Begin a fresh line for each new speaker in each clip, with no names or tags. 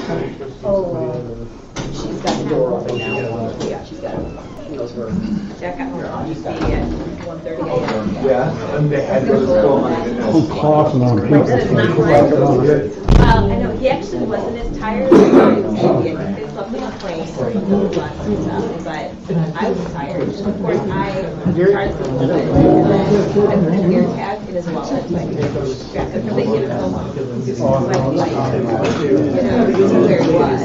Oh, she's got the door open now. Yeah, she's got it. Jack got home on Tuesday at 1:30 a.m.
Yeah, and they had those going.
I know, he actually wasn't as tired as he was going to be. I think they slept in the plane for a little less and stuff, but I was tired. Of course, I tried to sleep a little bit, and then I put an ear tag in his wallet so I could distract him, because they give it so much. So I could like, where he was.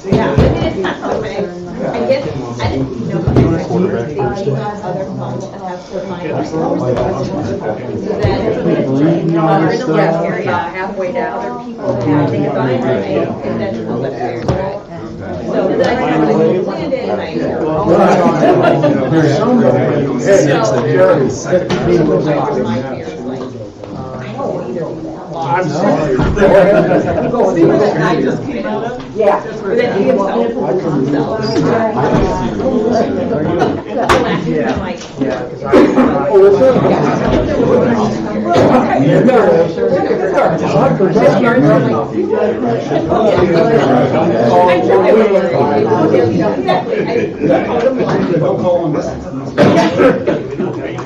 Yeah, I mean, it's not perfect. I guess, I didn't know how they keep other phones and have to find out. So then, you're in the left area, halfway down, other people have, they can find it, and then we'll let theirs right. So then I landed and I hear all my fears, like, I don't either.
I'm sorry.
See where that guy just came out of? Yeah. Or that he himself.
Yeah.
Like,
Yeah, because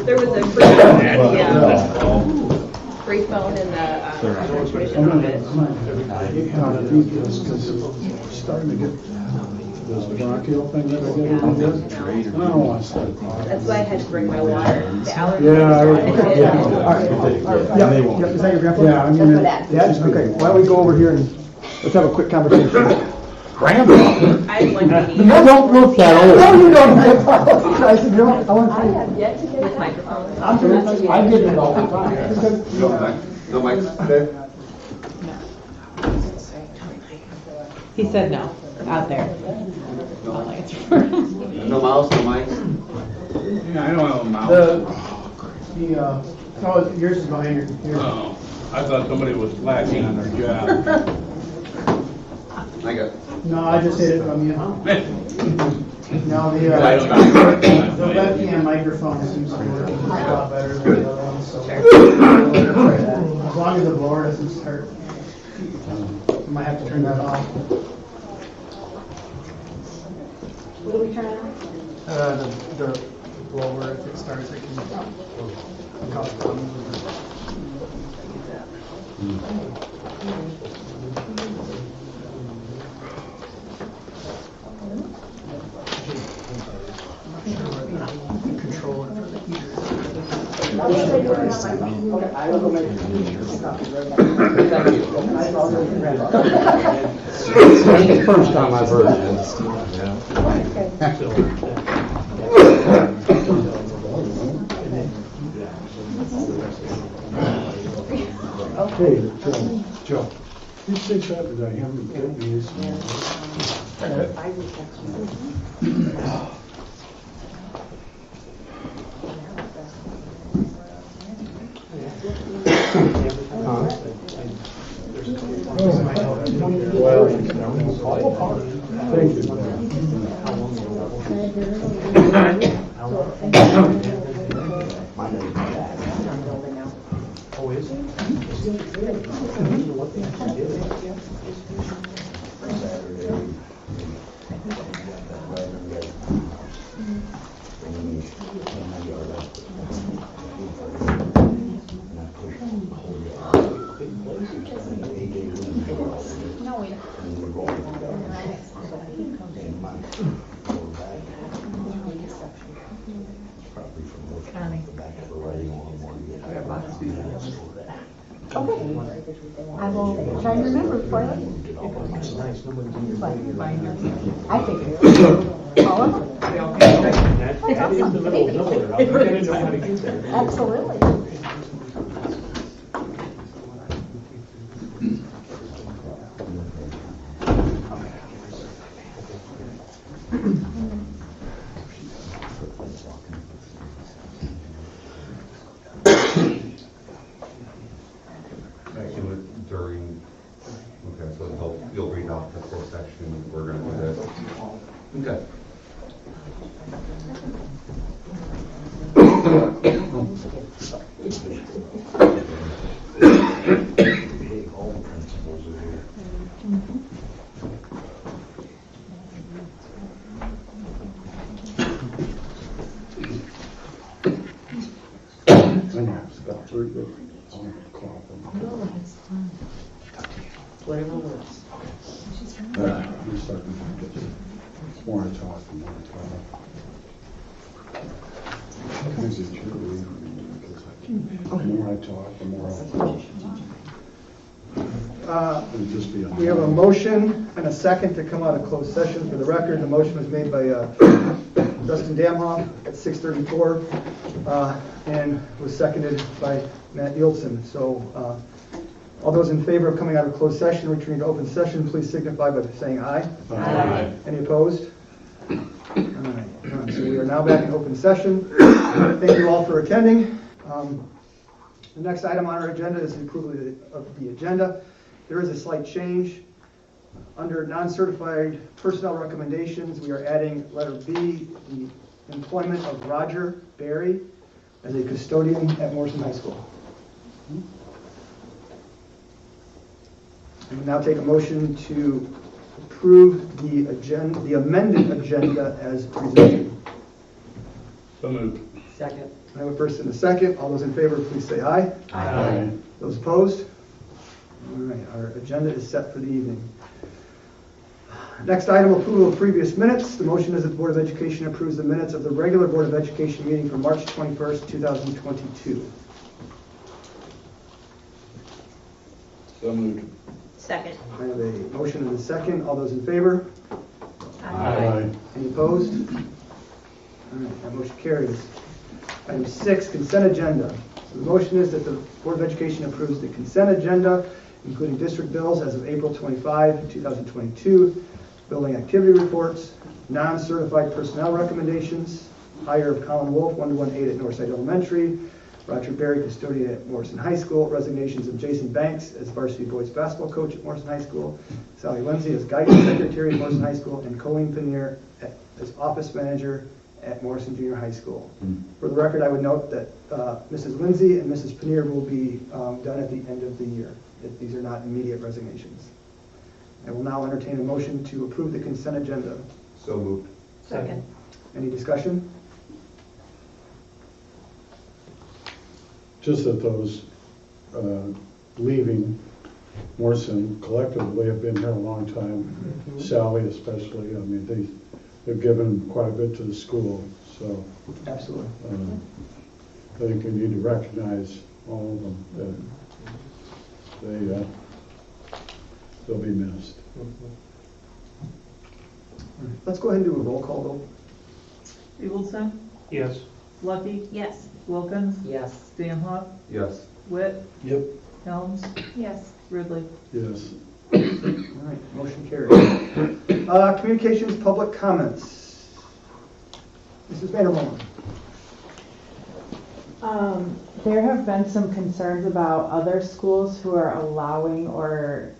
there was a free phone in the transmission of it.
Starting to get this bronchial thing that I get. I don't want to start.
That's why I had to bring my water. The allergy.
Yeah, is that your grandpa?
Yeah, I mean,
That's okay. Why don't we go over here and let's have a quick conversation.
Grandpa?
I like meeting.
No, don't look that old. No, you don't. I said, you know, I want to.
I have yet to get a microphone.
I get it all the time.
No mic there?
He said no, out there. I'll answer for him.
No mouse, no mic?
Yeah, I don't have a mouse.
Oh, yours is behind your computer.
Oh, I thought somebody was slacking on their job.
I got.
No, I just hit it from you. No, the webcam microphone seems to work a lot better than the other one, so. As long as the blower doesn't start. I might have to turn that off.
What do we turn on?
The blower, if it starts, it can cause problems with control it for the heater.
I will go make
That's the first time I've heard it.
Hey, Joe, you say Saturday, I haven't given you this. Thank you.
Oh, is it?
I will try and remember for you. I figured. All of them. That's awesome. Absolutely.
So you'll read off the full section, we're going to do this. Okay. principals are here.
I know, it's about very good. I want to call them.
Whatever works.
I'm starting to get more I talk, the more I talk. Sometimes it's true, because the more I talk, the more it'll just be
We have a motion and a second to come out of closed session. For the record, the motion was made by Dustin Damhoff at 6:34 and was seconded by Matt Yieldson. So all those in favor of coming out of closed session, returning to open session, please signify by saying aye.
Aye.
Any opposed? All right, none. So we are now back in open session. Thank you all for attending. The next item on our agenda is the approval of the agenda. There is a slight change. Under non-certified personnel recommendations, we are adding letter B, the employment of Roger Berry as a custodian at Morrison High School. I will now take a motion to approve the agenda, the amended agenda as presented.
So moved.
Second.
I have a first and a second. All those in favor, please say aye.
Aye.
Those opposed? All right, our agenda is set for the evening. Next item, approval of previous minutes. The motion is that the Board of Education approves the minutes of the regular Board of Education meeting for March 21st, 2022.
So moved.
Second.
I have a motion and a second. All those in favor?
Aye.
Any opposed? All right, that motion carries. Item 6, consent agenda. So the motion is that the Board of Education approves the consent agenda, including district bills as of April 25, 2022, building activity reports, non-certified personnel recommendations, hire of Colin Wolf, 1-1 aide at Northside Elementary, Roger Berry, custodian at Morrison High School, resignations of Jason Banks as varsity boys basketball coach at Morrison High School, Sally Lindsay as guidance secretary at Morrison High School, and Colleen Pannier as office manager at Morrison Junior High School. For the record, I would note that Mrs. Lindsay and Mrs. Pannier will be done at the end of the year. These are not immediate resignations. I will now entertain a motion to approve the consent agenda.
So moved.
Second.
Any discussion?
Just that those leaving Morrison collectively have been here a long time, Sally especially. I mean, they've given quite a bit to the school, so
Absolutely.
I think we need to recognize all of them, that they'll be missed.
Let's go ahead and do a roll call vote.
Eagleson,
Yes.
Lucky,
Yes.
Wilkins,
Yes.
Stanhoff,
Yes.
Witt,
Yep.
Helms,
Yes.
Ridley.
Yes.
All right, motion carries. Communications, public comments. Mrs. Vandermolen.
There have been some concerns about other schools who are allowing or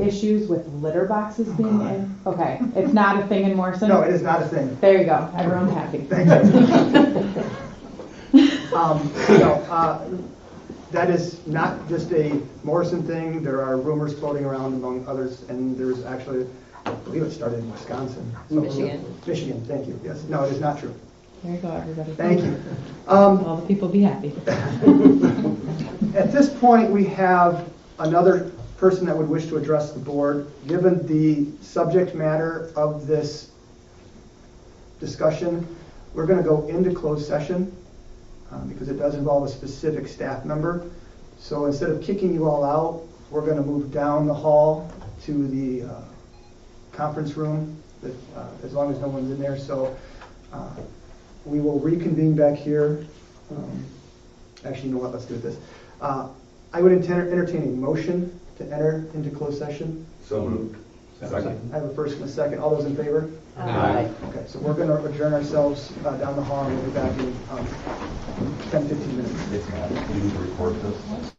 issues with litter boxes being in. Okay, it's not a thing in Morrison?
No, it is not a thing.
There you go, everyone's happy.
Thank you. That is not just a Morrison thing. There are rumors floating around among others, and there's actually, I believe it started in Wisconsin.
Michigan.
Michigan, thank you. Yes, no, it is not true.
There you go, everybody.
Thank you.
All the people be happy.
At this point, we have another person that would wish to address the board. Given the subject matter of this discussion, we're going to go into closed session because it does involve a specific staff member. So instead of kicking you all out, we're going to move down the hall to the conference room, as long as no one's in there. So we will reconvene back here. Actually, you know what? Let's do it this. I would entertain a motion to enter into closed session.
So moved. Second.
I have a first and a second. All those in favor?
Aye.
Okay, so we're going to adjourn ourselves down the hall, and we'll be back in 10, 15 minutes.
You need to report this?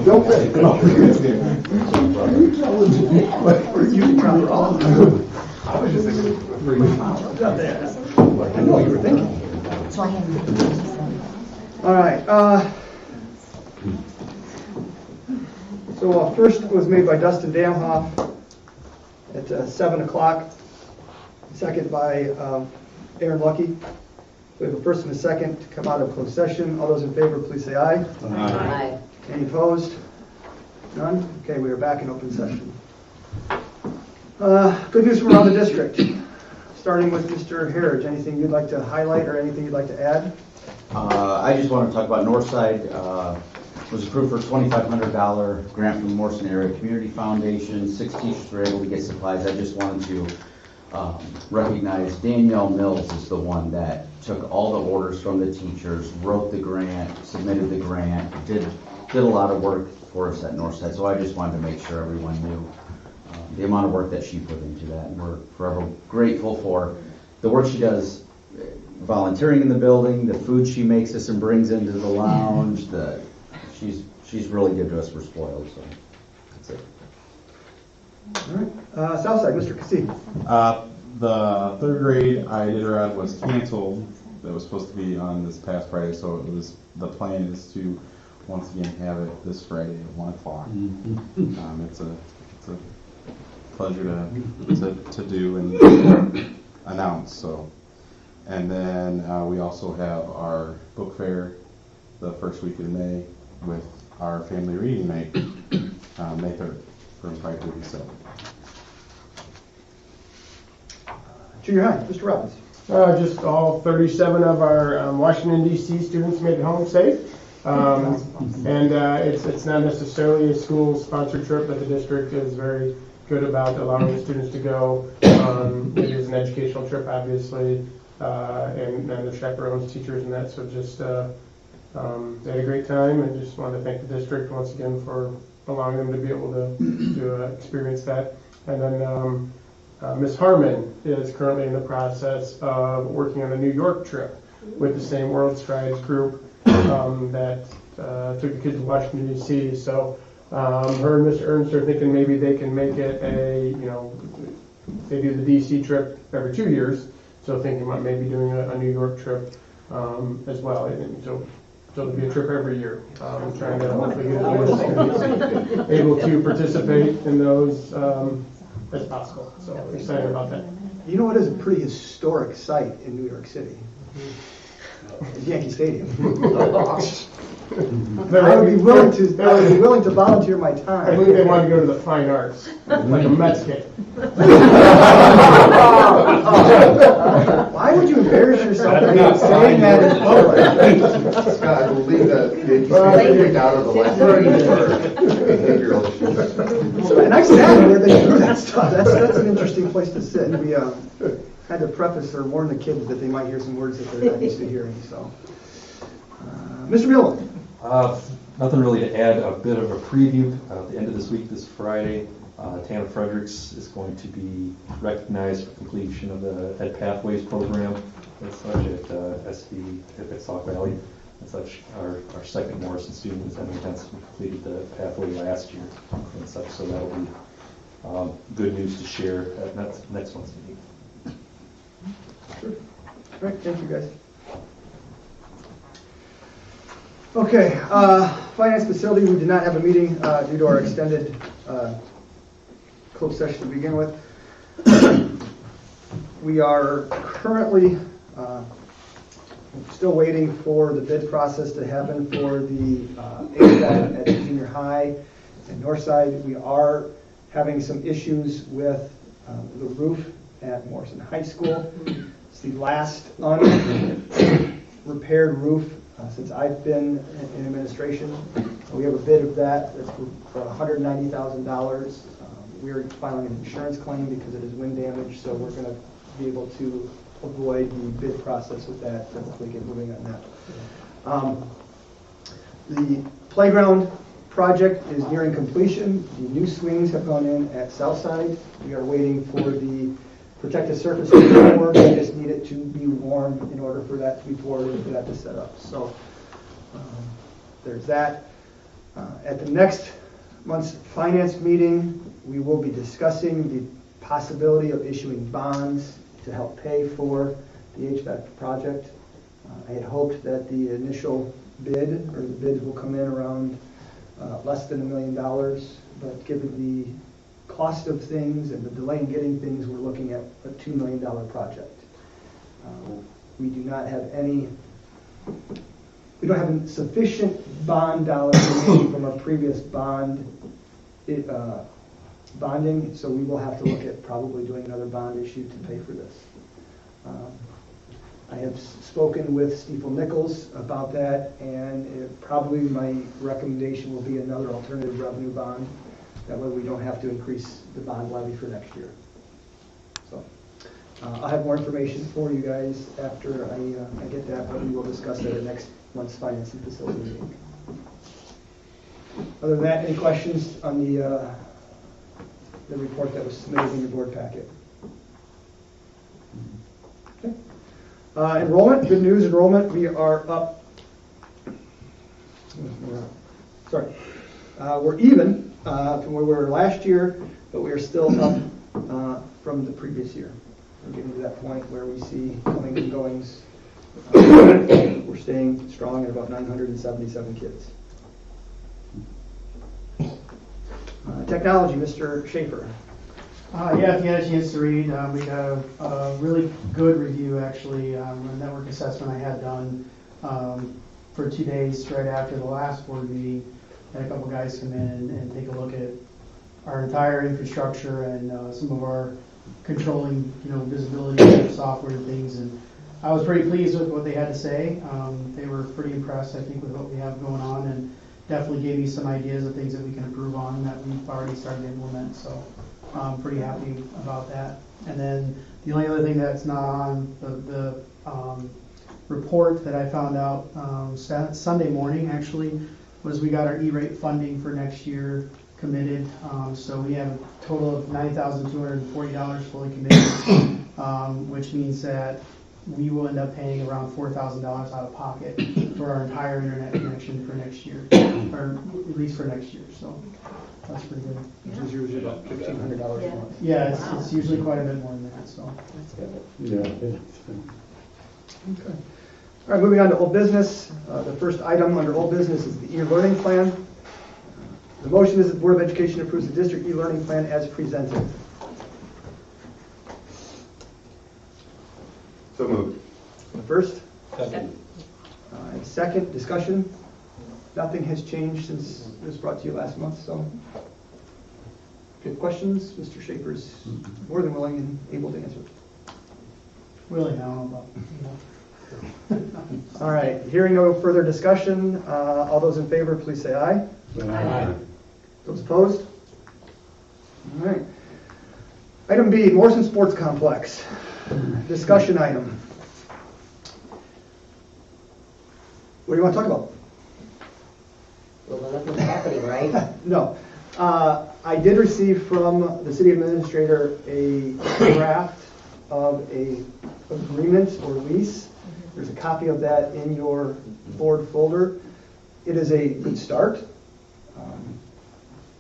Don't say. You can try it all. I was just thinking. I know what you were thinking.
So I have to.
All right, so first was made by Dustin Damhoff at 7 o'clock, second by Aaron Lucky. We have a first and a second to come out of closed session. All those in favor, please say aye.
Aye.
Any opposed? None? Okay, we are back in open session. Good news from around the district. Starting with Mr. Harridge, anything you'd like to highlight or anything you'd like to add?
I just want to talk about Northside. Was approved for a $2,500 grant from the Morrison Area Community Foundation. 6 teachers were able to get supplies. I just wanted to recognize Danielle Mills is the one that took all the orders from the teachers, wrote the grant, submitted the grant, did a lot of work for us at Northside. So I just wanted to make sure everyone knew the amount of work that she put into that. And we're forever grateful for the work she does, volunteering in the building, the food she makes us and brings into the lounge. She's really good to us. We're spoiled, so that's it.
All right, Southside, Mr. Cassie.
The third grade Iditarod was canceled. That was supposed to be on this past Friday, so the plan is to once again have it this Friday at 1 o'clock. It's a pleasure to do and announce. So, and then we also have our book fair the first week in May with our family reading night, May 3rd from 5:30 to 7.
Junior high, Mr. Robbins.
Just all 37 of our Washington, D.C. students made it home safe. It's not necessarily a school-sponsored trip, but the district is very good about allowing the students to go. It is an educational trip, obviously, and the chaperones, teachers, and that. So just they had a great time, and just wanted to thank the district once again for allowing them to be able to experience that. And then Ms. Harmon is currently in the process of working on a New York trip with the same World Strides group that took the kids to Washington, D.C. So her and Mr. Ernst are thinking maybe they can make it they do the D.C. trip every 2 years, so thinking about maybe doing a New York trip as well. And so there'll be a trip every year. Trying to hopefully get more students able to participate in those as possible. So excited about that.
You know what is a pretty historic site in New York City? It's Yankee Stadium. I would be willing to volunteer my time.
I think they want to go to the fine arts, like a Mets game.
Why would you embarrass yourself by saying that in public?
Scott, I believe that you can kicked out of the library for behavioral issues.
And I sat where they do that stuff. That's an interesting place to sit. We had to preface or warn the kids that they might hear some words that they're not used to hearing. So, Mr. Mueller.
Nothing really to add. A bit of a preview. At the end of this week, this Friday, Tana Fredericks is going to be recognized for completion of the Ed Pathways program and such at SV at Sauk Valley. And such, our second Morrison student was Emily Henson, completed the pathway last year and such. So that will be good news to share at next month's meeting.
Sure. All right, thank you guys. Okay, finance facility, we did not have a meeting due to our extended closed session to begin with. We are currently still waiting for the bid process to happen for the HVAC at the junior high and Northside. We are having some issues with the roof at Morrison High School. It's the last unrepaired roof since I've been in administration. We have a bid of that that's for $190,000. We're filing an insurance claim because it is wind damage, so we're going to be able to avoid the bid process with that and hopefully get moving on that. The playground project is nearing completion. The new swings have gone in at Southside. We are waiting for the protective surface to be poured. We just need it to be warm in order for that to be poured and for that to set up. So there's that. At the next month's finance meeting, we will be discussing the possibility of issuing bonds to help pay for the HVAC project. I had hoped that the initial bid, or the bids will come in around less than $1 million, but given the cost of things and the delay in getting things, we're looking at a $2 million project. We do not have sufficient bond dollars remaining from our previous bonding, so we will have to look at probably doing another bond issue to pay for this. I have spoken with Steeple Nichols about that, and probably my recommendation will be another alternative revenue bond. That way we don't have to increase the bond levy for next year. So I'll have more information for you guys after I get that, but we will discuss that at next month's finance and facility meeting. Other than that, any questions on the report that was submitted in your board packet? Okay. Enrollment, good news, enrollment, we are up. We're even from where we were last year, but we are still up from the previous year. We're getting to that point where we see coming and goings. We're staying strong at about 977 kids. Technology, Mr. Schaefer.
Yeah, if you had a chance to read, we got a really good review actually, a network assessment I had done for 2 days right after the last board meeting. Had a couple guys come in and take a look at our entire infrastructure and some of our controlling, visibility software and things. And I was pretty pleased with what they had to say. They were pretty impressed, I think, with what we have going on, and definitely gave me some ideas of things that we can improve on that we've already started to implement. So I'm pretty happy about that. And then the only other thing that's not on the report that I found out Sunday morning actually was we got our E-rate funding for next year committed. So we have a total of $9,240 fully committed, which means that we will end up paying around $4,000 out of pocket for our entire internet connection for next year, or at least for next year. So that's pretty good.
Which is usually about $1,500 a month.
Yeah, it's usually quite a bit more than that. So
That's good.
Yeah.
Okay. All right, moving on to old business. The first item under old business is the e-learning plan. The motion is that the Board of Education approves the district e-learning plan as presented.
So moved.
The first,
Second.
and second, discussion. Nothing has changed since it was brought to you last month, so. If you have questions, Mr. Schaefer is more than willing and able to answer.
really now,
All right, hearing no further discussion, all those in favor, please say aye.
Aye.
Those opposed? All right. Item B, Morrison Sports Complex. Discussion item. What do you want to talk about?
Well, nothing's happening, right?
No. I did receive from the city administrator a draft of a agreement or lease. There's a copy of that in your board folder. It is a good start.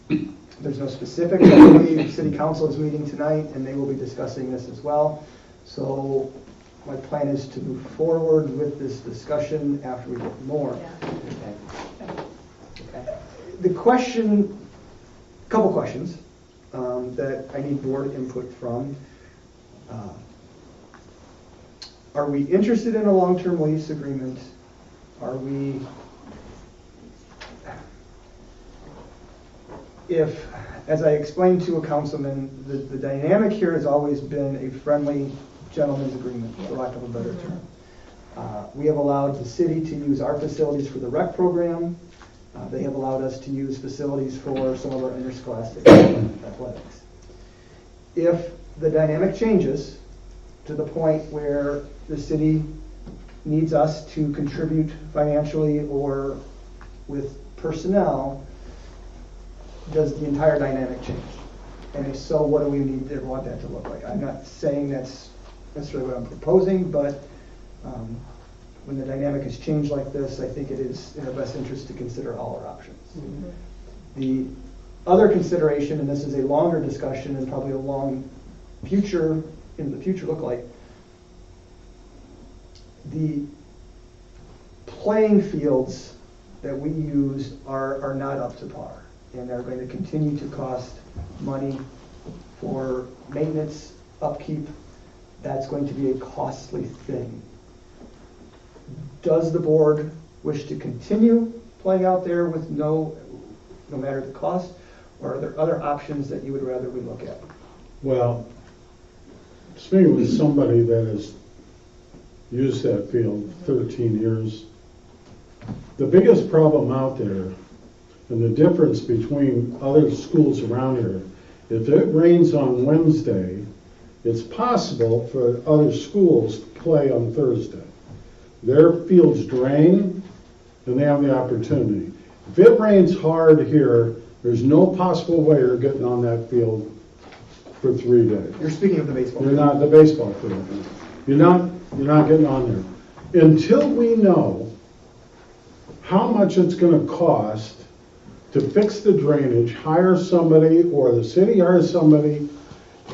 There's no specifics. I believe city council is meeting tonight and they will be discussing this as well. So my plan is to move forward with this discussion after we get more.
Okay.
The question, couple questions that I need board input from. Are we interested in a long-term lease agreement? Are we, if, as I explained to a councilman, the dynamic here has always been a friendly gentleman's agreement, for lack of a better term. We have allowed the city to use our facilities for the rec program. They have allowed us to use facilities for some of our interscholastic athletics. If the dynamic changes to the point where the city needs us to contribute financially or with personnel, does the entire dynamic change? And if so, what do we need to want that to look like? I'm not saying that's necessarily what I'm proposing, but
when the dynamic has changed like this, I think it is in our best interest to consider all our options. The other consideration, and this is a longer discussion and probably a long future, in the future look like, the playing fields that we use are not up to par, and are going to continue to cost money for maintenance, upkeep. That's going to be a costly thing. Does the board wish to continue playing out there with no matter the cost, or are there other options that you would rather we look at?
Well, speaking with somebody that has used that field 13 years, the biggest problem out there, and the difference between other schools around here, if it rains on Wednesday, it's possible for other schools to play on Thursday. Their fields drain, and they have the opportunity. If it rains hard here, there's no possible way you're getting on that field for 3 days.
You're speaking of the baseball.
You're not the baseball field. You're not getting on there until we know how much it's going to cost to fix the drainage. Hire somebody, or the city hires somebody,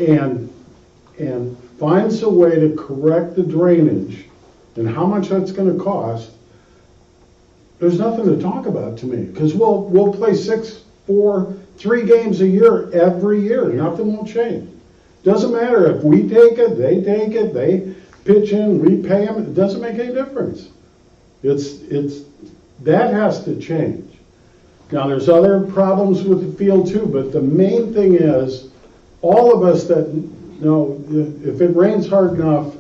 and finds a way to correct the drainage, and how much that's going to cost. There's nothing to talk about to me, because we'll play 6, 4, 3 games a year every year. Nothing will change. Doesn't matter if we take it, they pitch in, we pay them. It doesn't make any difference. It's that has to change. Now there's other problems with the field too, but the main thing is all of us that know if it rains hard enough,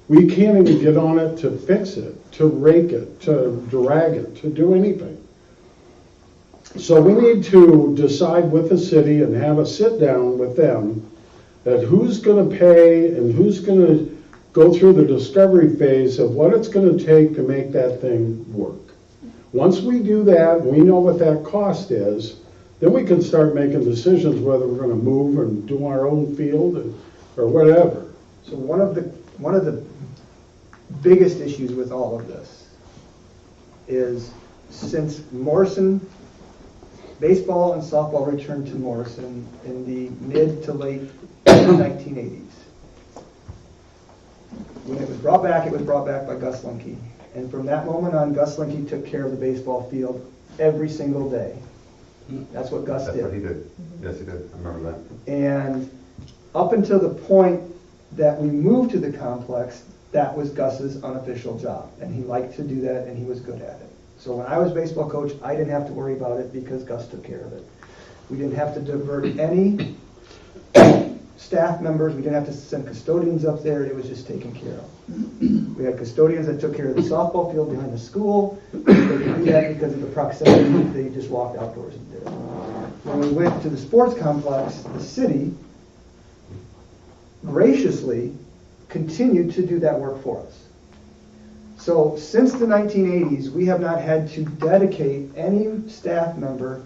we can't even get on it to fix it, to rake it, to drag it, to do anything. So we need to decide with the city and have a sit down with them that who's going to pay and who's going to go through the discovery phase of what it's going to take to make that thing work. Once we do that, we know what that cost is, then we can start making decisions whether we're going to move and do our own field or whatever.
So one of the biggest issues with all of this is, since Morrison, baseball and softball returned to Morrison in the mid to late 1980s. When it was brought back by Gus Linke. And from that moment on, Gus Linke took care of the baseball field every single day. That's what Gus did.
That's what he did. Yes, he did. I remember that.
And up until the point that we moved to the complex, that was Gus's unofficial job. And he liked to do that, and he was good at it. So when I was baseball coach, I didn't have to worry about it because Gus took care of it. We didn't have to divert any staff members. We didn't have to send custodians up there. It was just taken care of. We had custodians that took care of the softball field behind the school. They could do that because of the proximity. They just walked outdoors and did it. When we went to the sports complex, the city graciously continued to do that work for us. So since the 1980s, we have not had to dedicate any staff member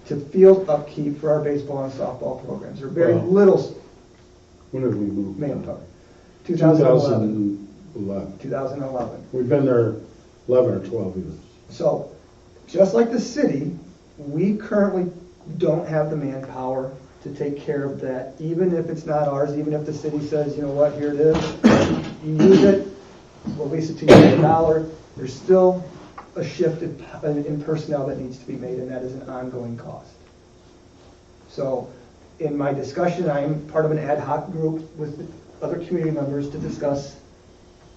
to field upkeep for our baseball and softball programs. There are very little.
When did we move?
2011.
2011. We've been there 11 or 12 years.
So, just like the city, we currently don't have the manpower to take care of that, even if it's not ours, even if the city says, you know what, here it is, you use it, we'll lease it to you for $1. There's still a shift in personnel that needs to be made, and that is an ongoing cost. So, in my discussion, I'm part of an ad hoc group with other community members to discuss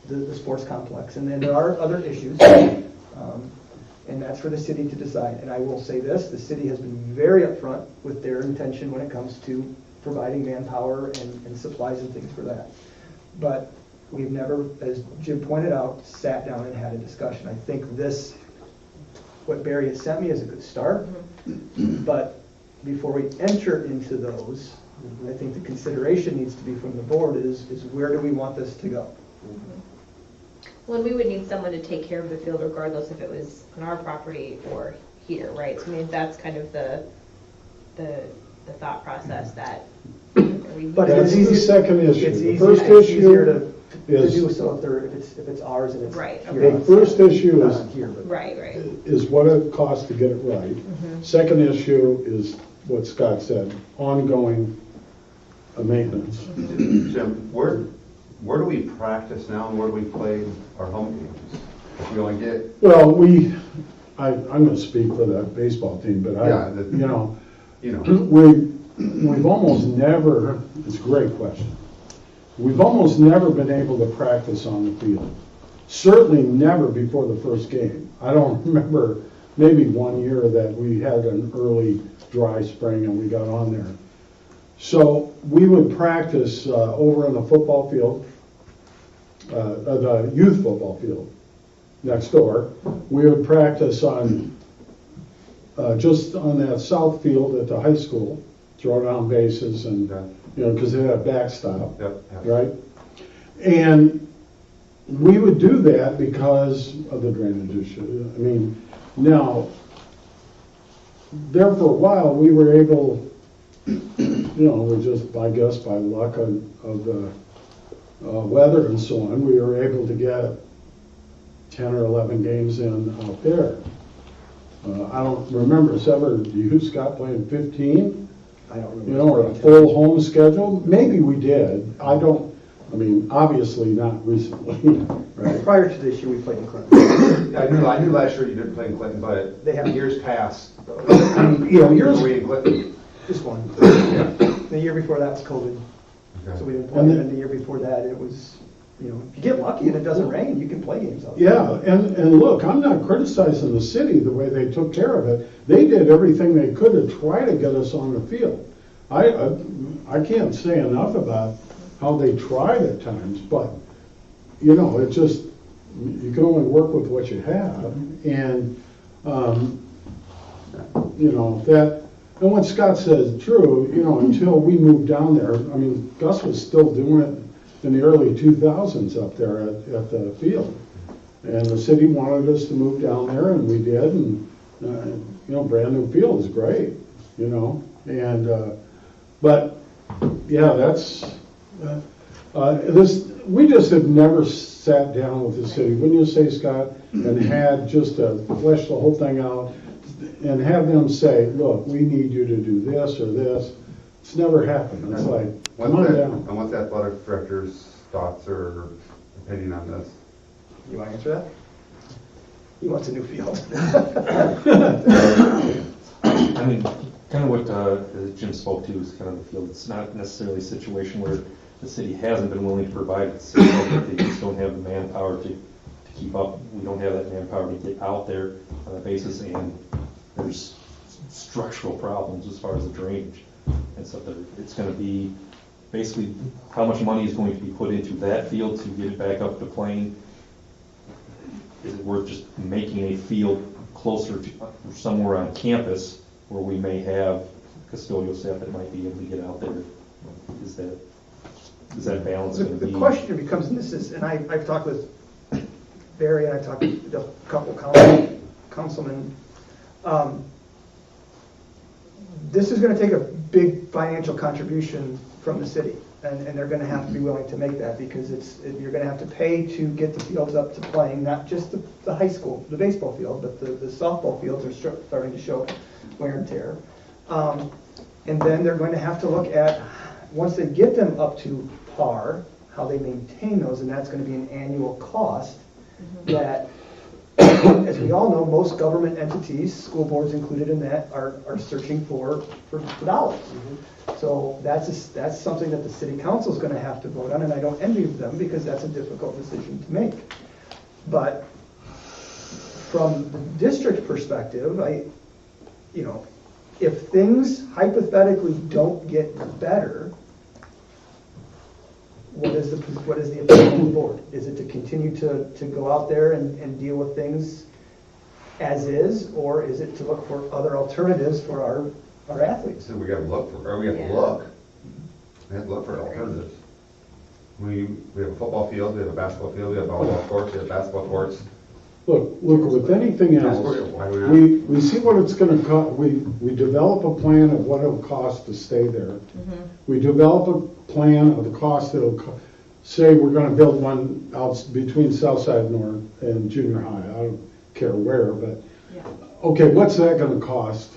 the sports complex. And then there are other issues, and that's for the city to decide. And I will say this, the city has been very upfront with their intention when it comes to providing manpower and supplies and things for that. But we've never, as Jim pointed out, sat down and had a discussion. I think this, what Barry has sent me, is a good start. But before we enter into those, I think the consideration needs to be from the board is where do we want this to go?
Well, we would need someone to take care of the field regardless if it was on our property or here, right? So I mean, that's kind of the thought process that We
But
That's
it's
the
easy-
second issue.
It's
The
easy,
first
it's easier
issue
to
is-
do so if it's ours and it's.
Right,
here.
okay.
The first issue
Not
is,
on here, but.
Right.
is what it costs to get it right. Second issue is what Scott said, ongoing maintenance.
Jim, where do we practice now and where do we play our home games? If we only get,
Well, I'm gonna speak for the baseball team, but
Yeah,
we've almost never, it's a great question. We've almost never been able to practice on the field. Certainly never before the first game. I don't remember, maybe one year that we had an early dry spring and we got on there. So we would practice over in the football field, the youth football field next door. We would practice on, just on that south field at the high school, throw down bases and, because they had a backstop, right? And we would do that because of the drainage issue. I mean, now, there for a while, we were able, we just, I guess by luck of the weather and so on, we were able to get 10 or 11 games in out there. I don't remember us ever, you, Scott, playing 15?
I don't remember.
Or a full home schedule? Maybe we did. I mean, obviously not recently, right?
Prior to this year, we played in Clinton.
I knew last year you didn't play in Clinton, but
They have-
years past.
Years.
Were we in Clinton?
Just one. The year before that was COVID, so we didn't play.
And
And
then-
then the year before that, it was, if you get lucky and it doesn't rain, you can play games out there.
Yeah, and look, I'm not criticizing the city the way they took care of it. They did everything they could to try to get us on the field. I can't say enough about how they tried at times, but, it just, you can only work with what you have. And, and what Scott says is true, until we moved down there, I mean, Gus was still doing it in the early 2000s up there at the field. And the city wanted us to move down there, and we did, and, brand new field is great, and, but, yeah, that's, we just have never sat down with the city, wouldn't you say, Scott, and had just to flesh the whole thing out, and have them say, look, we need you to do this or this. It's never happened. It's like, come on down.
And what's the athletic director's thoughts or opinion on this?
You want to answer that? He wants a new field.
I mean, kind of what Jim spoke to is kind of the field. It's not necessarily a situation where the city hasn't been willing to provide it. It's that they just don't have the manpower to keep up. We don't have that manpower to get out there on that basis, and there's structural problems as far as the drainage. And so it's going to be basically how much money is going to be put into that field to get it back up to playing. Is it worth just making a field closer to somewhere on campus where we may have custodial staff that might be able to get out there? Is that balance going to be?
The question becomes, and this is, and I've talked with Barry and I've talked with a couple councilmen. This is going to take a big financial contribution from the city, and they're going to have to be willing to make that because you're going to have to pay to get the fields up to playing, not just the high school, the baseball field, but the softball fields are starting to show wear and tear. And then they're going to have to look at, once they get them up to par, how they maintain those, and that's going to be an annual cost that, as we all know, most government entities, school boards included in that, are searching for dollars. So that's something that the city council is going to have to vote on, and I don't envy them because that's a difficult decision to make. But from the district perspective, if things hypothetically don't get better, what is the opinion of the board? Is it to continue to go out there and deal with things as is, or is it to look for other alternatives for our athletes?
So we have to look for alternatives. We have a football field, we have a basketball field, we have volleyball courts, we have basketball courts.
look, with anything else, we see what it's gonna cost, we develop a plan of what it'll cost to stay there. We develop a plan of the cost say we're gonna build one out between Southside North and junior high, I don't care where, but, okay, what's that gonna cost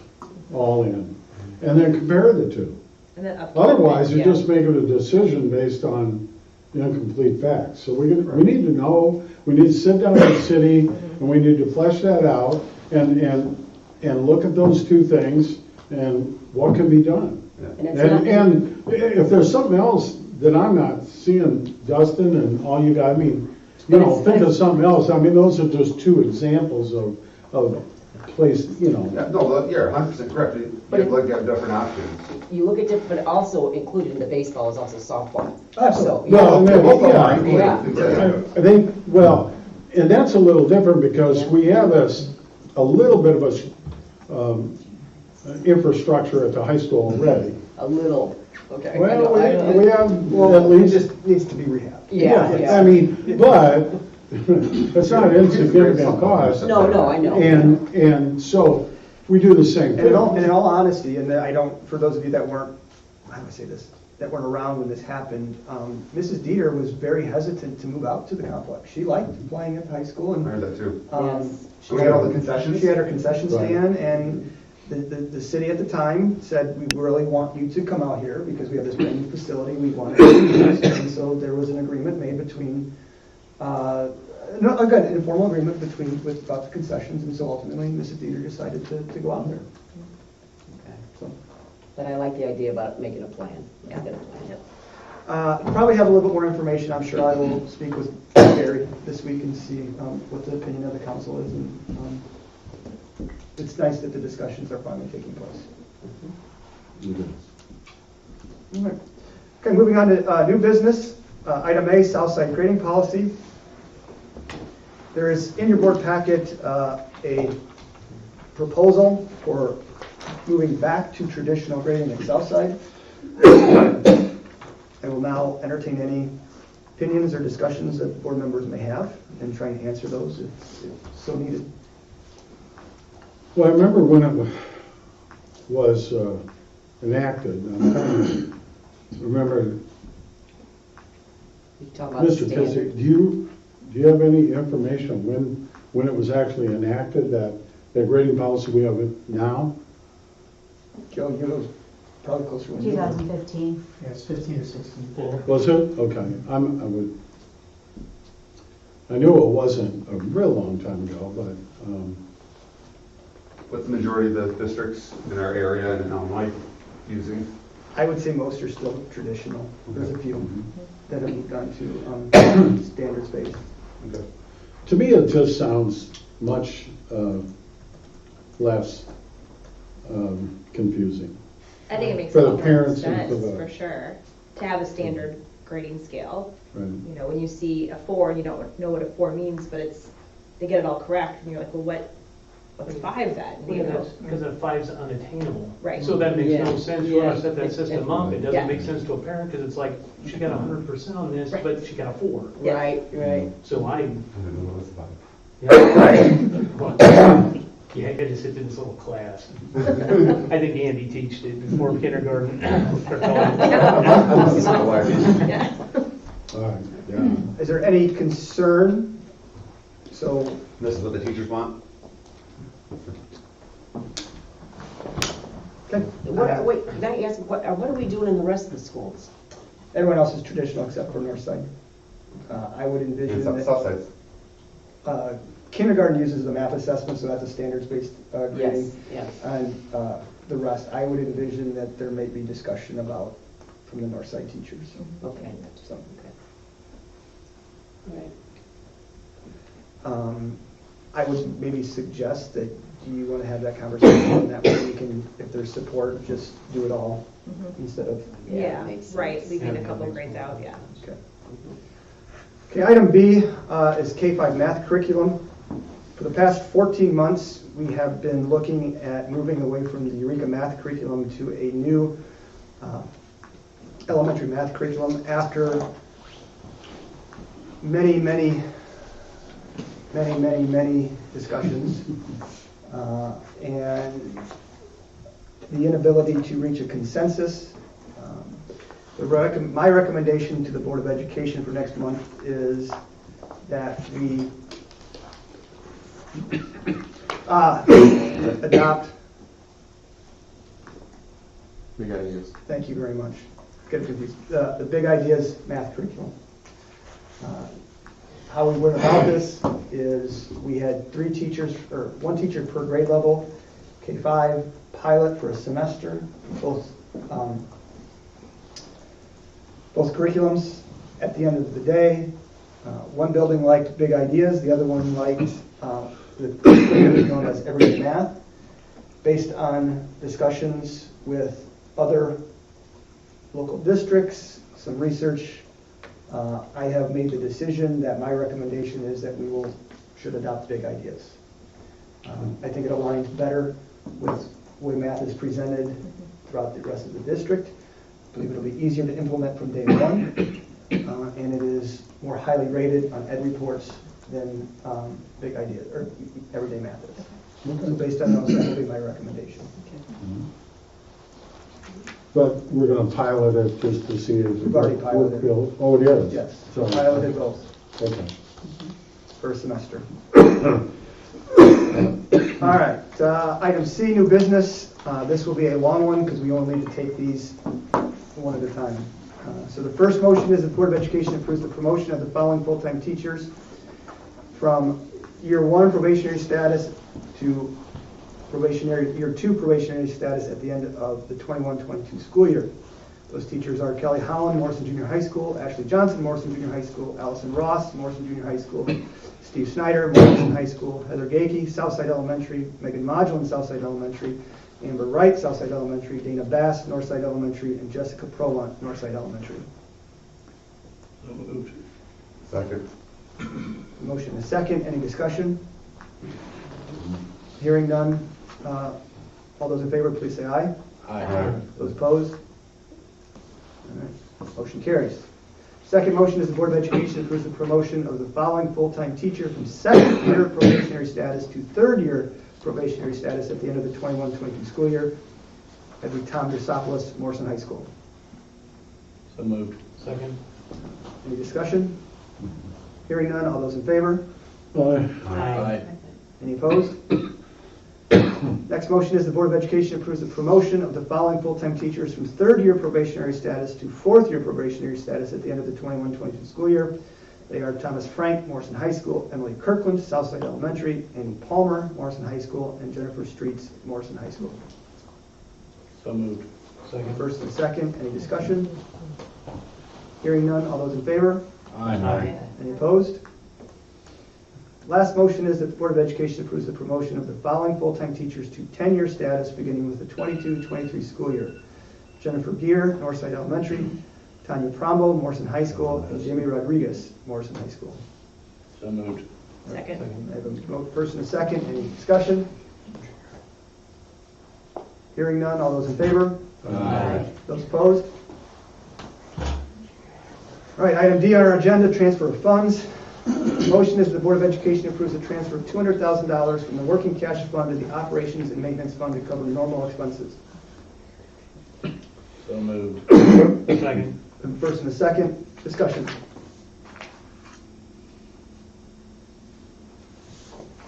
all in? And then compare the two.
And then up.
Otherwise, you're just making a decision based on incomplete facts. So we need to know, we need to sit down with the city, and we need to flesh that out, and look at those two things, and what can be done. And if there's something else that I'm not seeing, Dustin, and all you guys, I mean, think of something else. I mean, those are just two examples of place,
No, you're 100% correct. You look at different options.
You look at different, but also included in the baseball is also softball.
Absolutely.
I think, and that's a little different because we have a little bit of infrastructure at the high school already.
A little, okay.
Well, we have, at
It
least,
just needs to be rehabbed.
Yeah.
I mean, but it's not an insignificant cost.
No, I know.
And so we do the same
And
thing.
in all honesty, and I don't, for those of you that weren't, how do I say this, that weren't around when this happened, Mrs. Dieter was very hesitant to move out to the complex. She liked playing at the high school, and
I heard that too.
Yes.
She had all the concessions?
She had her concession stand, and the city at the time said, we really want you to come out here because we have this brand new facility we want to use. And so there was an agreement made between, an informal agreement about the concessions, and so ultimately Mrs. Dieter decided to go out there.
Okay.
So.
But I like the idea about making a plan.
Probably have a little bit more information. I'm sure I will speak with Gary this week and see what the opinion of the council is. And it's nice that the discussions are finally taking place. All right. Okay, moving on to new business. Item A, Southside grading policy. There is in your board packet a proposal for moving back to traditional grading at Southside. I will now entertain any opinions or discussions that board members may have and try and answer those if so needed.
Well, I remember when it was enacted, I'm trying to remember, Mr. Pissick, do you have any information when it was actually enacted, that grading policy we have now?
Joe, you know, probably closer when you were.
2015.
Yeah, it's 15 or 16.
Was it? Okay. I knew it wasn't a real long time ago, but.
What's the majority of the districts in our area and in Illinois using?
I would say most are still traditional. There's a few that have moved on to standards-based.
Okay.
To me, it just sounds much less confusing.
I think it makes
For
a
the
lot more
parents and
sense,
for the-
for sure, to have a standard grading scale.
Right.
You know, when you see a 4, you don't know what a 4 means, but they get it all correct, and you're like, well, what's a 5 then? You know?
Because a 5's unattainable.
Right.
So that makes no sense for us to set that
It's
system
different.
up. It
Yeah.
doesn't make sense to a parent, because it's like, she got 100% on this,
Right.
but she got a 4.
Yeah.
Right.
So I
didn't know what it's about.
Yeah, I just sit in this little class. I think Andy teached it before kindergarten.
Yeah.
All right, yeah.
Is there any concern? So,
This is what the teachers want?
okay.
Wait, can I ask, what are we doing in the rest of the schools?
Everyone else is traditional except for Northside. I would envision
And
that
Southside's.
kindergarten uses the math assessment, so that's a standards-based grading.
Yes.
And the rest, I would envision that there may be discussion about from the Northside teachers.
Okay.
So,
All right.
I would maybe suggest that, do you want to have that conversation, and that way we can, if there's support, just do it all instead of.
Yeah,
makes sense.
right, leaving a couple grades out, yeah.
Okay. Okay, item B is K-5 math curriculum. For the past 14 months, we have been looking at moving away from the Eureka math curriculum to a new elementary math curriculum after many many discussions, and the inability to reach a consensus. My recommendation to the Board of Education for next month is that we adopt.
Big ideas.
Thank you very much. Get confused. The big ideas math curriculum. How we went about this is we had 3 teachers, or 1 teacher per grade level, K-5, pilot for a semester, both curriculums. At the end of the day, one building liked big ideas, the other one liked the curriculum known as everyday math. Based on discussions with other local districts, some research, I have made the decision that my recommendation is that we should adopt big ideas. I think it aligns better with the way math is presented throughout the rest of the district. I believe it'll be easier to implement from day one, and it is more highly rated on ed reports than big ideas or everyday math is. So based on those, that will be my recommendation.
But we're gonna pilot it just to see if
We've already piloted it.
Oh, it is?
Yes,
So-
piloted both
Okay.
for a semester. All right, item C, new business. This will be a long one because we only need to take these one at a time. So the first motion is the Board of Education approves the promotion of the following full-time teachers from year 1 probationary status to year 2 probationary status at the end of the 21-22 school year. Those teachers are Kelly Holland, Morrison Junior High School; Ashley Johnson, Morrison Junior High School; Allison Ross, Morrison Junior High School; Steve Snyder, Morrison High School; Heather Gakey, Southside Elementary; Megan Modulin, Southside Elementary; Amber Wright, Southside Elementary; Dana Bass, Northside Elementary; and Jessica Prolant, Northside Elementary.
So moved.
Second.
Motion is second. Any discussion? Hearing none. All those in favor, please say aye.
Aye.
Those opposed? All right. Motion carries. Second motion is the Board of Education approves the promotion of the following full-time teacher from 2nd year probationary status to 3rd year probationary status at the end of the 21-22 school year. That'd be Tom Drasopoulos, Morrison High School.
So moved.
Second.
Any discussion? Hearing none. All those in favor?
Aye.
Any opposed? Next motion is the Board of Education approves the promotion of the following full-time teachers from 3rd year probationary status to 4th year probationary status at the end of the 21-22 school year. They are Thomas Frank, Morrison High School; Emily Kirkland, Southside Elementary; Amy Palmer, Morrison High School; and Jennifer Streets, Morrison High School.
So moved.
Second.
First and second, any discussion? Hearing none, all those in favor?
Aye.
Any opposed? Last motion is that the Board of Education approves the promotion of the following full-time teachers to tenure status beginning with the 22-23 school year. Jennifer Gear, Northside Elementary; Tanya Prombo, Morrison High School; and Jamie Rodriguez, Morrison High School.
So moved.
Second.
I have a first and a second. Any discussion? Hearing none. All those in favor?
Aye.
Those opposed? All right, item D on our agenda, transfer of funds. Motion is the Board of Education approves the transfer of $200,000 from the working cash fund to the operations and maintenance fund to cover normal expenses.
So moved.
Second.
First and a second. Discussion.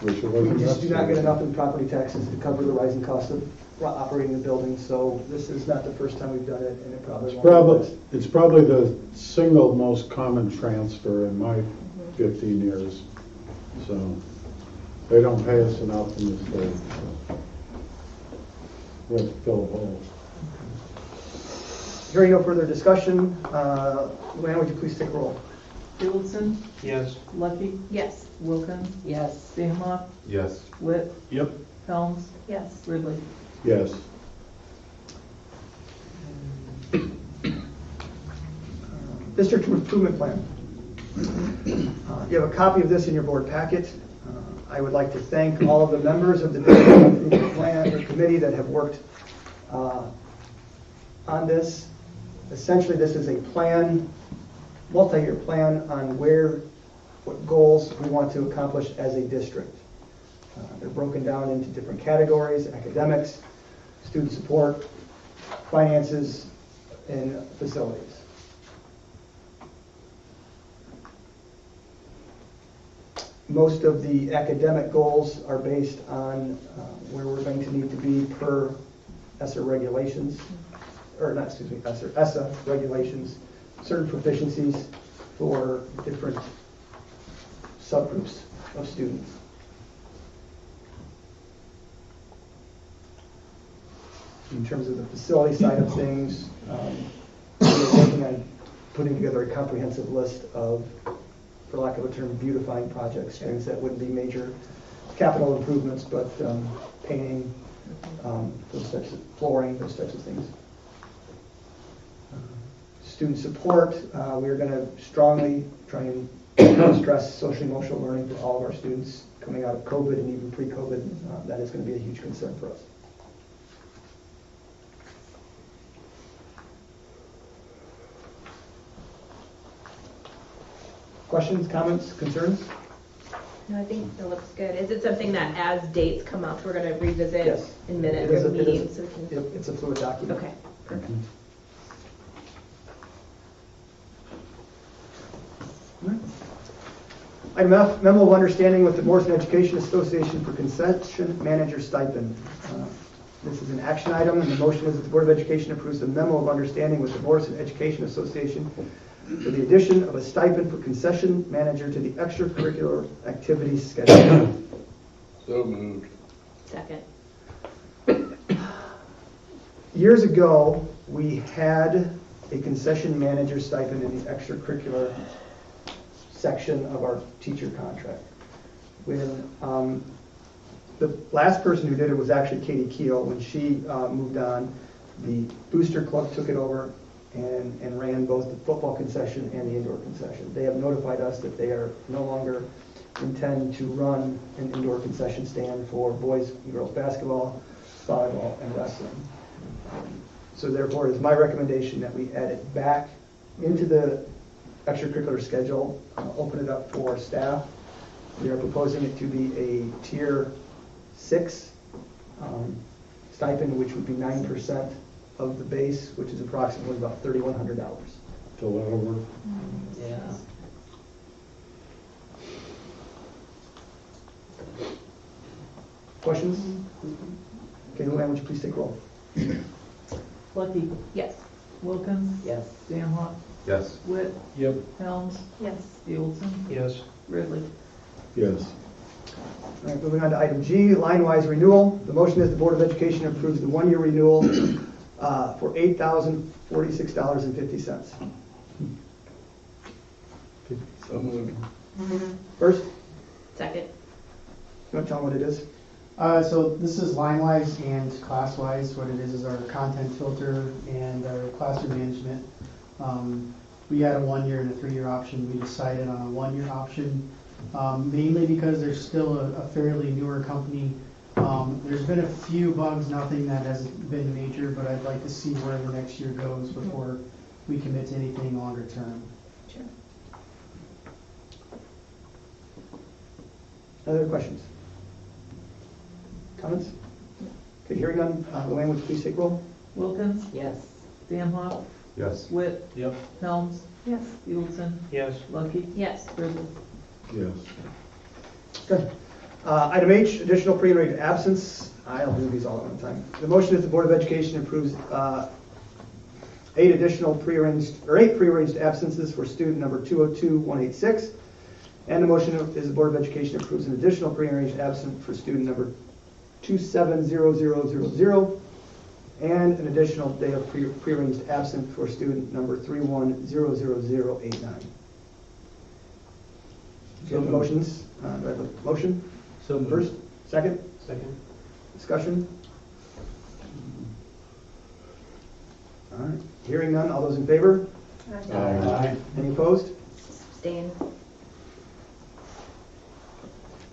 We just do not get enough in property taxes to cover the rising cost of operating the building, so this is not the first time we've done it, and it probably won't.
It's probably the single most common transfer in my 15 years. So they don't pay us enough in the state. So we have to fill a hole.
Hearing no further discussion, Luann, would you please take a roll?
Fieldson,
Yes.
Lucky,
Yes.
Wilkins,
Yes.
Samhoff,
Yes.
Witt,
Yep.
Helms,
Yes.
Ridley.
Yes.
District Improvement Plan. You have a copy of this in your board packet. I would like to thank all of the members of the District Improvement Plan or committee that have worked on this. Essentially, this is a plan, multi-year plan on where what goals we want to accomplish as a district. They're broken down into different categories: academics, student support, finances, and facilities. Most of the academic goals are based on where we're going to need to be per ESSA regulations, or not, excuse me, ESSA regulations, certain proficiencies for different subgroups of students. In terms of the facility side of things, we're working on putting together a comprehensive list of, for lack of a term, beautifying projects, things that wouldn't be major capital improvements, but painting, those types of flooring, those types of things. Student support, we're going to strongly try and stress social emotional learning for all of our students coming out of COVID and even pre-COVID. That is going to be a huge concern for us. Questions, comments, concerns?
No, I think it looks good. Is it something that as dates come up, we're going to revisit
Yes.
in minutes
It is
or
a- it
meetings?
is-
So we can...
It's a fluid document.
Okay, perfect.
Item F, memo of understanding with the Morrison Education Association for concession manager stipend. This is an action item, and the motion is that the Board of Education approves the memo of understanding with the Morrison Education Association for the addition of a stipend for concession manager to the extracurricular activities schedule.
So moved.
Second.
Years ago, we had a concession manager stipend in the extracurricular section of our teacher contract. When the last person who did it was actually Katie Keel. When she moved on, the Booster Club took it over and ran both the football concession and the indoor concession. They have notified us that they are no longer intend to run an indoor concession stand for boys and girls basketball, volleyball, and wrestling. So therefore, it is my recommendation that we add it back into the extracurricular schedule, open it up for staff. We are proposing it to be a tier 6 stipend, which would be 9% of the base, which is approximately about $3,100.
To over.
Yeah.
Questions? Okay, Luann, would you please take roll?
Lucky,
Yes.
Wilkins,
Yes.
Stanhope,
Yes.
Witt,
Yep.
Helms,
Yes.
Steelson,
Yes.
Ridley.
Yes.
All right, moving on to item G, line-wise renewal. The motion is the Board of Education approves the one-year renewal for $8,046.50.
So moved.
First,
Second.
you want to tell them what it is?
So this is line-wise and class-wise. What it is our content filter and our classroom management. We had a 1-year and a 3-year option. We decided on a 1-year option, mainly because there's still a fairly newer company. There's been a few bugs, nothing that has been major, but I'd like to see where the next year goes before we commit to anything longer term.
Sure.
Other questions? Comments? Okay, hearing none, Luann, would you please take roll?
Wilkins,
Yes.
Stanhope,
Yes.
Witt,
Yep.
Helms,
Yes.
Steelson,
Yes.
Lucky,
Yes.
Ridley.
Yes.
Good. Item H, additional pre-arranged absence. I'll do these all at one time. The motion is the Board of Education approves 8 pre-arranged absences for student number 202186. And the motion is the Board of Education approves an additional pre-arranged absence for student number 270000 and an additional day of pre-arranged absence for student number 310089. Do you have motions? Do I have a motion?
So moved.
First, second,
Second.
discussion? All right, hearing none, all those in favor?
Aye.
Any opposed?
Abstain.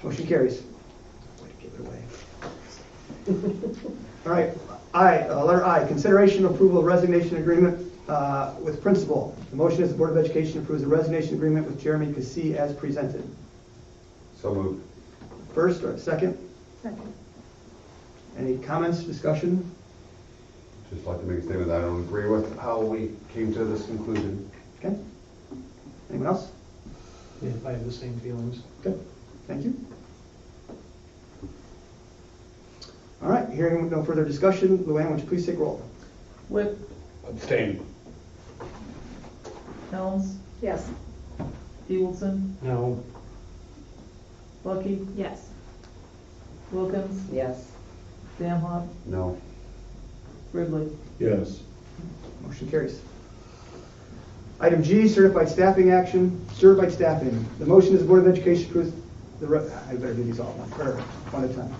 Motion carries. Way to give it away. All right, letter I, consideration of approval of resignation agreement With principal, the motion is the Board of Education approves the resignation agreement with Jeremy Cassie as presented.
So moved.
First or second?
Second.
Any comments, discussion?
Just like to make a statement that I don't agree with how we came to this conclusion.
Okay. Anyone else?
Yeah, I have the same feelings.
Good, thank you. All right, hearing no further discussion, Luann, would you please take roll?
Whit,
Abstain.
Helms,
Yes.
Eagleton,
No.
Lucky,
Yes.
Wilkins,
Yes.
Samhoff,
No.
Ridley.
Yes.
Motion carries. Item G, certified staffing action, certified staffing. The motion is the Board of Education approves I better do these all one at a time.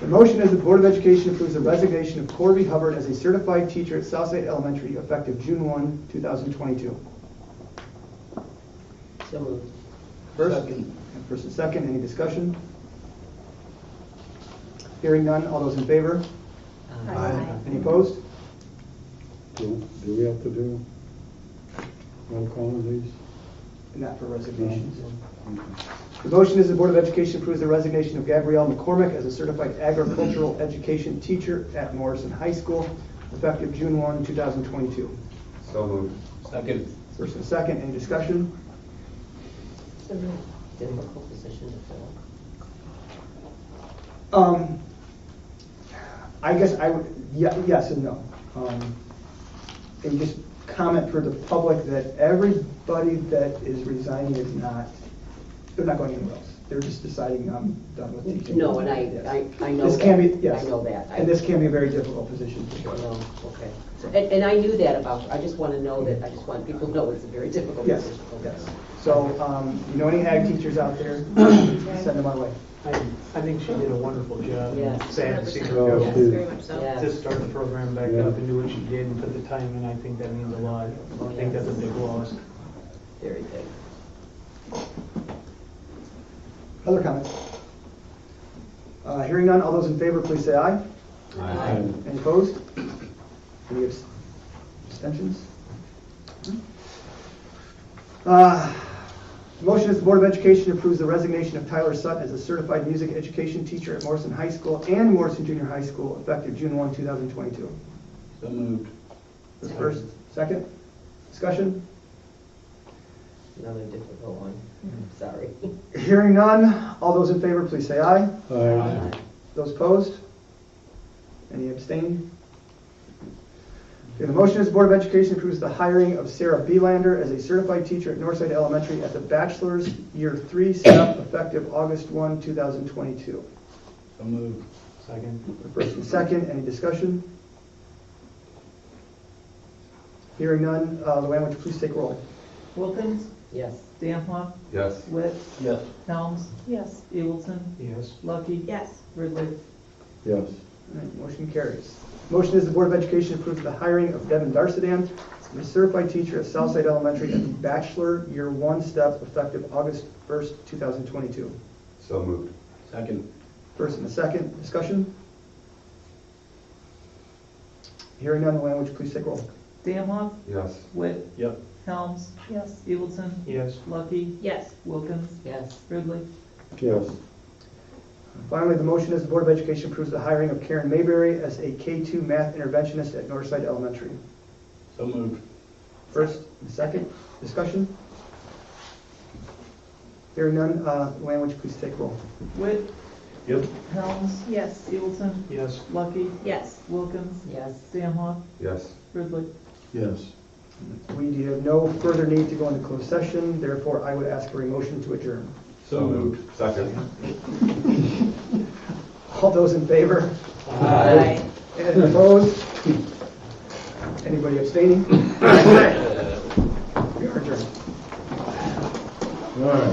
The motion is the Board of Education approves the resignation of Corby Hubbard as a certified teacher at Southside Elementary effective June 1, 2022.
So moved.
First and second, any discussion? Hearing none, all those in favor?
Aye.
Any opposed?
Do we have to do roll call on these?
Not for resignations. The motion is the Board of Education approves the resignation of Gabrielle McCormick as a certified agricultural education teacher at Morrison High School, effective June 1, 2022.
So moved.
Second.
First and second, any discussion?
It's a really difficult position to fill.
I guess I would, yes and no. And just comment for the public that everybody that is resigning is not, they're not going anywhere else. They're just deciding I'm done with teaching.
No, and I know
This
that.
can be, yes.
I know that.
And this can be a very difficult position for sure.
No, okay. So, and I knew that about you. I just want to know that, I just want people to know it's a very difficult
Yes,
position. Okay.
yes. So, you know any ag teachers out there, send them our way.
I think she did a wonderful job.
Yes.
Sad to see her
Oh,
go.
yes,
Very much so.
Yes.
To start the program back
Yeah.
up and do what she did and put the time in, I think that means a lot. I think that's a big loss.
Very big.
Other comments? Hearing none, all those in favor, please say aye.
Aye.
Any opposed? Any abstentions? Motion is the Board of Education approves the resignation of Tyler Sutton as a certified music education teacher at Morrison High School and Morrison Junior High School, effective June 1, 2022.
So moved.
That's first. Second? Discussion?
Another difficult one. Sorry.
Hearing none, all those in favor, please say aye.
Aye.
Those opposed? Any abstaining? Okay, the motion is the Board of Education approves the hiring of Sarah Belander as a certified teacher at Northside Elementary at the bachelor's year 3 step effective August 1, 2022.
So moved.
Second.
First and second, any discussion? Hearing none, Luann, would you please take roll?
Wilkins,
Yes.
Samhoff,
Yes.
Whit,
Yes.
Helms,
Yes.
Eagleton,
Yes.
Lucky,
Yes.
Ridley.
Yes.
All right, motion carries. Motion is the Board of Education approves the hiring of Devin Darsadan as a certified teacher at Southside Elementary at the bachelor year 1 step effective August 1st, 2022.
So moved.
Second.
First and a second, discussion? Hearing none, Luann, would you please take roll?
Samhoff,
Yes.
Whit,
Yep.
Helms,
Yes.
Eagleton,
Yes.
Lucky,
Yes.
Wilkins,
Yes.
Ridley.
Yes.
Finally, the motion is the Board of Education approves the hiring of Karen Mayberry as a K-2 math interventionist at Northside Elementary.
So moved.
First and second, discussion? Hearing none, Luann, would you please take roll?
Whit,
Yep.
Helms,
Yes.
Eagleton,
Yes.
Lucky,
Yes.
Wilkins,
Yes.
Samhoff,
Yes.
Ridley.
Yes.
We have no further need to go into closed session, therefore I would ask for a motion to adjourn.
So moved. Second.
All those in favor?
Aye.
And opposed? Anybody abstaining? We are adjourned.
All right.